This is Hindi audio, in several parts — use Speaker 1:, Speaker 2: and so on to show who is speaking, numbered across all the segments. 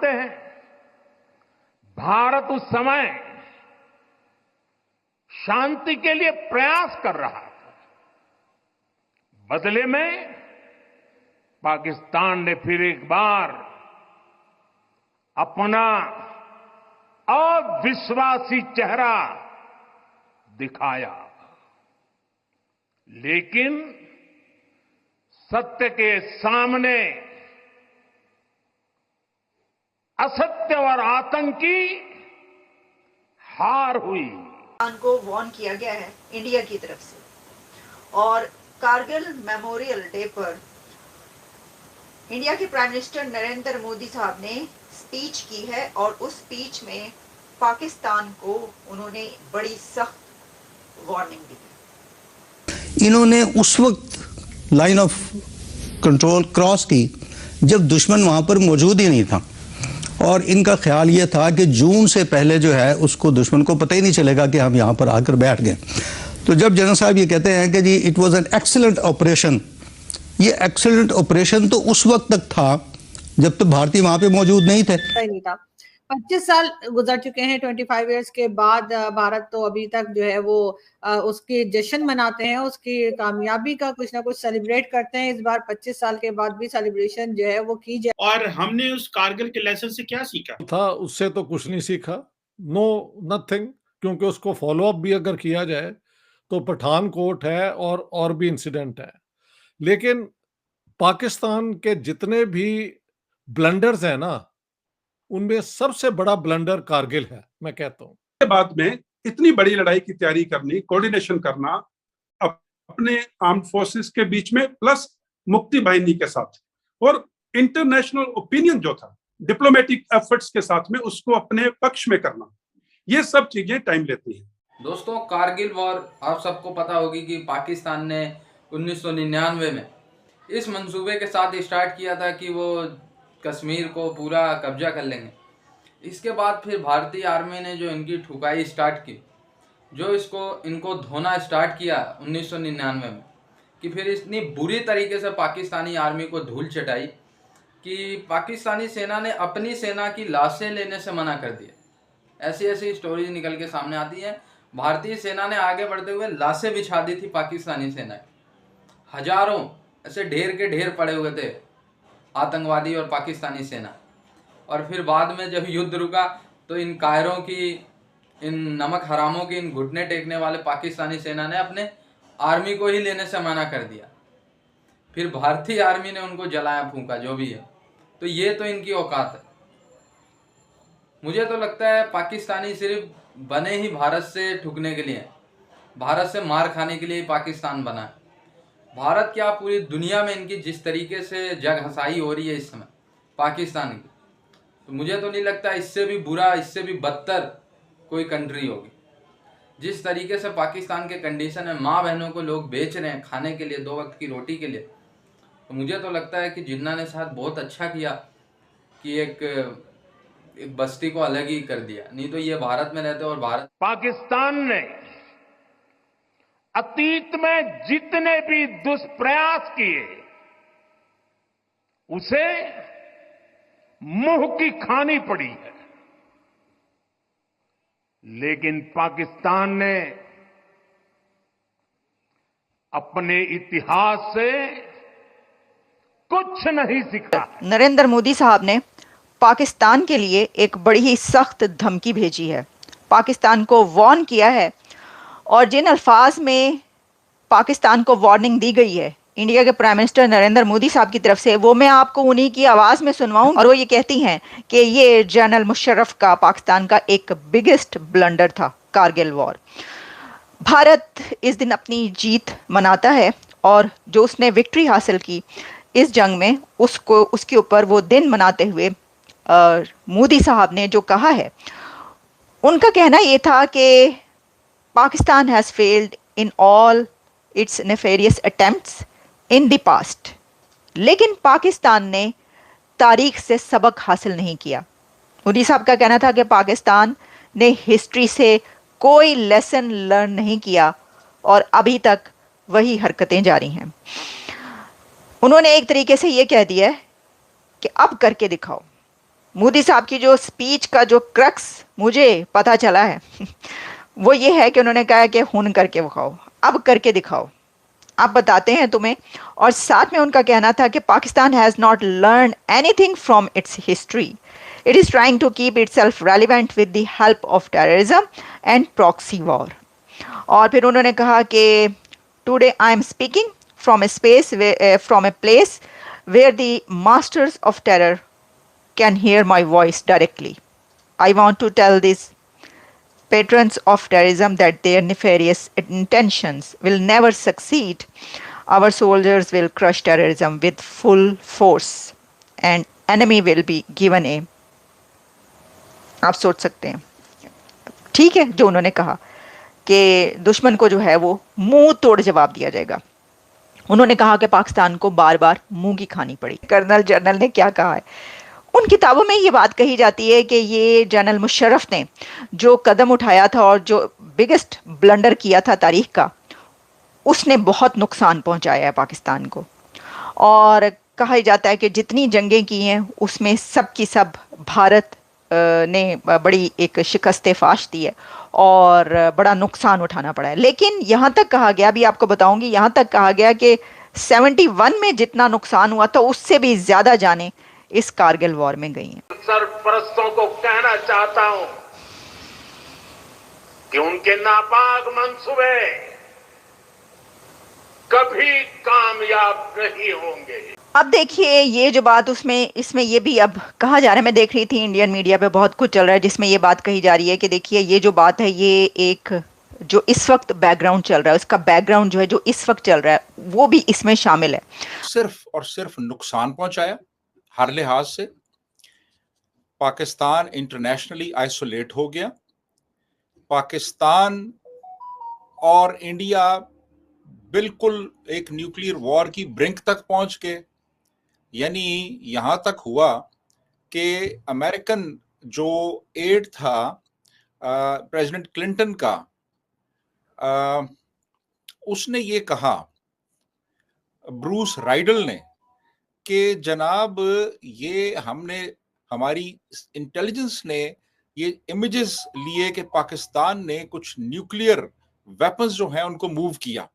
Speaker 1: हैं भारत उस समय शांति के लिए प्रयास कर रहा था। बदले में पाकिस्तान ने फिर एक बार अपना अविश्वासी चेहरा दिखाया। लेकिन सत्य के सामने असत्य और आतंकी हार हुई।
Speaker 2: पाकिस्तान को वार्न किया गया है इंडिया की तरफ से, और कारगिल मेमोरियल डे पर इंडिया के प्राइम मिनिस्टर नरेंद्र मोदी साहब ने स्पीच की है, और उस स्पीच में पाकिस्तान को उन्होंने बड़ी सख्त वार्निंग दी।
Speaker 3: इन्होंने उस वक्त लाइन ऑफ कंट्रोल क्रॉस की जब दुश्मन वहां पर मौजूद ही नहीं था, और इनका ख्याल ये था कि जून से पहले जो है उसको दुश्मन को पता ही नहीं चलेगा कि हम यहाँ पर आकर बैठ गए। तो जब जनरल साहब ये कहते हैं कि जी it was an excellent operation, ये एक्सीलेंट ऑपरेशन तो उस वक्त तक था जब तक भारतीय वहां पे मौजूद नहीं थे।
Speaker 4: नहीं था। 25 साल गुजर चुके हैं। 25 इयर्स के बाद भारत तो अभी तक जो है वो उसके जश्न मनाते हैं, उसकी कामयाबी का कुछ ना कुछ सेलिब्रेट करते हैं। इस बार 25 साल के बाद भी सेलिब्रेशन जो है वो की जाए।
Speaker 5: और हमने उस कारगिल के लेसन से क्या सीखा
Speaker 6: था? उससे तो कुछ नहीं सीखा, नो नथिंग, क्योंकि उसको फॉलो अप भी अगर किया जाए तो पठानकोट है और भी इंसिडेंट है। लेकिन पाकिस्तान के जितने भी ब्लंडर्स हैं ना, उनमें सबसे बड़ा ब्लंडर कारगिल है, मैं कहता हूं।
Speaker 7: के बाद में इतनी बड़ी लड़ाई की तैयारी करनी, कोऑर्डिनेशन करना अपने आर्म्ड फोर्सेस के बीच में प्लस मुक्ति बाहिनी के साथ, और इंटरनेशनल ओपिनियन जो था डिप्लोमेटिक एफर्ट्स के साथ में उसको अपने पक्ष में करना, ये सब चीजें टाइम लेती हैं।
Speaker 8: दोस्तों, कारगिल वॉर आप सबको पता होगी कि पाकिस्तान ने 1999 में इस मंसूबे के साथ स्टार्ट किया था कि वो कश्मीर को पूरा कब्जा कर लेंगे। इसके बाद फिर भारतीय आर्मी ने जो इनकी ठुकाई स्टार्ट की, जो इनको धोना स्टार्ट किया 1999 में, कि फिर इतनी बुरी तरीके से पाकिस्तानी आर्मी को धूल चटाई कि पाकिस्तानी सेना ने अपनी सेना की लाशें लेने से मना कर दिया। ऐसी ऐसी स्टोरीज निकल के सामने आती हैं। भारतीय सेना ने आगे बढ़ते हुए लाशें बिछा दी थी पाकिस्तानी सेना की। हजारों ऐसे ढेर के ढेर पड़े हुए थे आतंकवादी और पाकिस्तानी सेना। और फिर बाद में जब युद्ध रुका तो इन कायरों की, इन नमक हरामों की, इन घुटने टेकने वाले पाकिस्तानी सेना ने अपने आर्मी को ही लेने से मना कर दिया। फिर भारतीय आर्मी ने उनको जलाया फूंका, जो भी है। तो ये तो इनकी औकात है। मुझे तो लगता है पाकिस्तानी सिर्फ बने ही भारत से ठुकने के लिए, भारत से मार खाने के लिए पाकिस्तान बना है। भारत क्या, पूरी दुनिया में इनकी जिस तरीके से जग हंसाई हो रही है इस समय पाकिस्तान की, तो मुझे तो नहीं लगता इससे भी बुरा, इससे भी बदतर कोई कंट्री होगी। जिस तरीके से पाकिस्तान के कंडीशन है, माँ बहनों को लोग बेच रहे हैं खाने के लिए, 2 वक्त की रोटी के लिए, तो मुझे तो लगता है कि जिन्ना ने साथ बहुत अच्छा किया कि एक बस्ती को अलग ही कर दिया। नहीं तो ये भारत में रहते, और भारत
Speaker 1: पाकिस्तान ने अतीत में जितने भी दुष्प्रयास किए उसे मुंह की खानी पड़ी है। लेकिन पाकिस्तान ने अपने इतिहास से कुछ नहीं सीखा।
Speaker 2: नरेंद्र मोदी साहब ने पाकिस्तान के लिए एक बड़ी ही सख्त धमकी भेजी है, पाकिस्तान को वार्न किया है, और जिन अल्फाज में पाकिस्तान को वार्निंग दी गई है इंडिया के प्राइम मिनिस्टर नरेंद्र मोदी साहब की तरफ से, वो मैं आपको उन्हीं की आवाज़ में सुनवाऊं। और वो ये कहती हैं कि ये जनरल मुशर्रफ का पाकिस्तान का एक बिगेस्ट ब्लंडर था कारगिल वॉर। भारत इस दिन अपनी जीत मनाता है, और जो उसने विक्ट्री हासिल की इस जंग में, उसके ऊपर वो दिन मनाते हुए मोदी साहब ने जो कहा है, उनका कहना ये था कि Pakistan has failed in all it's nefarious attempts in the past, लेकिन पाकिस्तान ने तारीख से सबक हासिल नहीं किया। मोदी साहब का कहना था कि पाकिस्तान ने हिस्ट्री से कोई लेसन लर्न नहीं किया, और अभी तक वही हरकतें जारी हैं। उन्होंने एक तरीके से ये कह दिया है कि अब करके दिखाओ। मोदी साहब की जो स्पीच का जो क्रक्स मुझे पता चला है वो ये है कि उन्होंने कहा कि हुन करके दिखाओ, अब करके दिखाओ, अब बताते हैं तुम्हें। और साथ में उनका कहना था कि Pakistan has not learn anything from its history, it is trying to keep itself relevant with the help of terrorism and proxy war. और फिर उन्होंने कहा कि today I am speaking from a space from a place where the masters of terror can hear my voice directly. I want to tell these patrons of terrorism that their nefarious intentions will never succeed. Our soldiers will crush terrorism with full force and enemy will be given a, आप सोच सकते हैं ठीक है जो उन्होंने कहा कि दुश्मन को जो है वो मुंह तोड़ जवाब दिया जाएगा। उन्होंने कहा कि पाकिस्तान को बार बार मुंह की खानी पड़ी। कर्नल जनरल ने क्या कहा है, उन किताबों में ये बात कही जाती है कि ये जनरल मुशर्रफ ने जो कदम उठाया था और जो बिगेस्ट ब्लंडर किया था तारीख का, उसने बहुत नुकसान पहुंचाया है पाकिस्तान को। और कहा जाता है कि जितनी जंगें की हैं उसमें सब की सब भारत ने बड़ी एक शिकस्त फाश दी है और बड़ा नुकसान उठाना पड़ा है। लेकिन यहाँ तक कहा गया, अभी आपको बताऊंगी, यहाँ तक कहा गया कि 71 में जितना नुकसान हुआ था उससे भी ज़्यादा जाने इस कारगिल वॉर में गई हैं।
Speaker 1: सरपरस्तों को कहना चाहता हूं कि उनके नापाक मंसूबे कभी कामयाब नहीं होंगे। अब देखिए ये जो बात इसमें ये भी अब कहा जा रहा है, मैं देख रही थी इंडियन मीडिया पे बहुत कुछ चल रहा है जिसमें ये बात कही जा रही है कि देखिए ये जो बात है ये एक जो इस वक्त बैकग्राउंड चल रहा है, उसका बैकग्राउंड जो है जो इस वक्त चल रहा है वो भी इसमें शामिल है।
Speaker 9: सिर्फ और सिर्फ नुकसान पहुंचाया हर लिहाज से। पाकिस्तान इंटरनेशनली आइसोलेट हो गया। पाकिस्तान और इंडिया बिल्कुल एक न्यूक्लियर वॉर की ब्रिंक तक पहुंच गए। यानी यहां तक हुआ कि अमेरिकन जो एड था प्रेसिडेंट क्लिंटन का, उसने ये कहा, ब्रूस राइडल ने, कि जनाब ये हमारी इंटेलिजेंस ने ये इमेजेस लिए कि पाकिस्तान ने कुछ न्यूक्लियर वेपन्स जो हैं उनको मूव किया,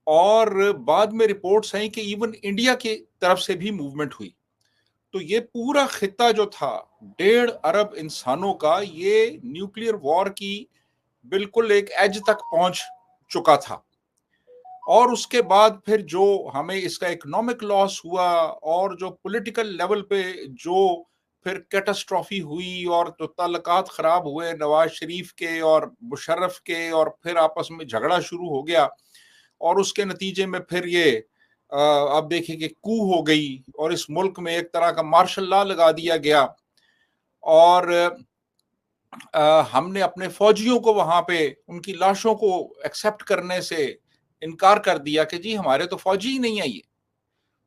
Speaker 9: और बाद में रिपोर्ट्स हैं कि इवन इंडिया की तरफ से भी मूवमेंट हुई। तो ये पूरा खित्ता जो था 1.5 अरब इंसानों का, ये न्यूक्लियर वॉर की बिल्कुल एक एज तक पहुंच चुका था। और उसके बाद फिर जो हमें इसका इकोनॉमिक लॉस हुआ और जो पॉलिटिकल लेवल पे जो फिर कैटास्ट्रॉफी हुई और जो ताल्लुकात खराब हुए नवाज शरीफ के और मुशर्रफ के, और फिर आपस में झगड़ा शुरू हो गया, और उसके नतीजे में फिर ये अब देखिए कि कू हो गई और इस मुल्क में एक तरह का मार्शल लॉ लगा दिया गया। और हमने अपने फौजियों को वहां पे उनकी लाशों को एक्सेप्ट करने से इनकार कर दिया कि जी हमारे तो फौजी ही नहीं है। ये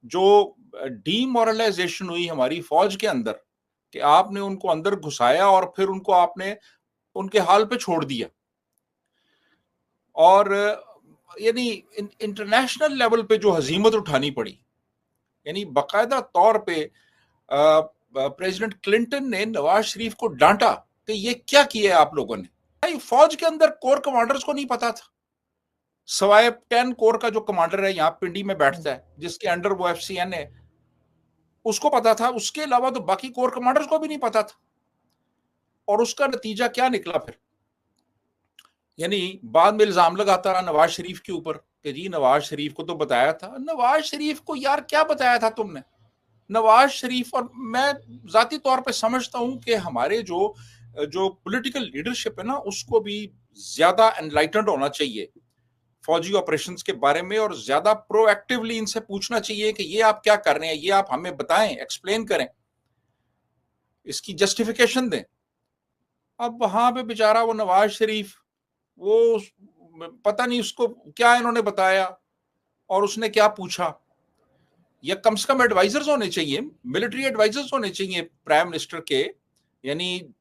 Speaker 9: जो डीमोरलाइजेशन हुई हमारी फौज के अंदर कि आपने उनको अंदर घुसाया और फिर उनको आपने उनके हाल पे छोड़ दिया। और यानी इंटरनेशनल लेवल पे जो हजीमत उठानी पड़ी, यानी बाकायदा तौर पे प्रेसिडेंट क्लिंटन ने नवाज शरीफ को डांटा कि ये क्या किया है आप लोगों ने। भाई फौज के अंदर कोर कमांडर्स को नहीं पता था, सवाए 10 कोर का जो कमांडर है यहाँ पिंडी में बैठता है जिसके अंडर वो FCN है, उसको पता था। उसके अलावा तो बाकी कोर कमांडर्स को भी नहीं पता था। और उसका नतीजा क्या निकला फिर, यानी बाद में इल्जाम लगाता रहा नवाज शरीफ के ऊपर कि जी नवाज शरीफ को तो बताया था। नवाज शरीफ को यार क्या बताया था तुमने? नवाज शरीफ, और मैं जाती तौर पे समझता हूं कि हमारे जो पॉलिटिकल लीडरशिप है ना, उसको भी ज्यादा एनलाइटेंड होना चाहिए फौजी ऑपरेशंस के बारे में, और ज्यादा प्रोएक्टिवली इनसे पूछना चाहिए कि ये आप क्या कर रहे हैं, ये आप हमें बताएं, एक्सप्लेन करें, इसकी जस्टिफिकेशन दें। अब वहां पे बेचारा वो नवाज शरीफ, वो पता नहीं उसको क्या इन्होंने बताया और उसने क्या पूछा। या कम से कम एडवाइजर्स होने चाहिए, मिलिट्री एडवाइजर्स होने चाहिए प्राइम मिनिस्टर के, यानी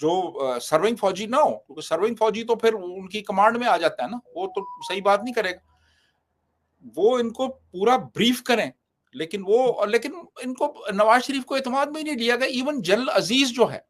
Speaker 9: जो सर्विंग फौजी ना हो, क्योंकि सर्विंग फौजी तो फिर उनकी कमांड में आ जाता है ना, वो तो सही बात नहीं करेगा। वो इनको पूरा ब्रीफ करें लेकिन इनको नवाज शरीफ को एतमाद में ही नहीं लिया गया। इवन जनरल अजीज जो है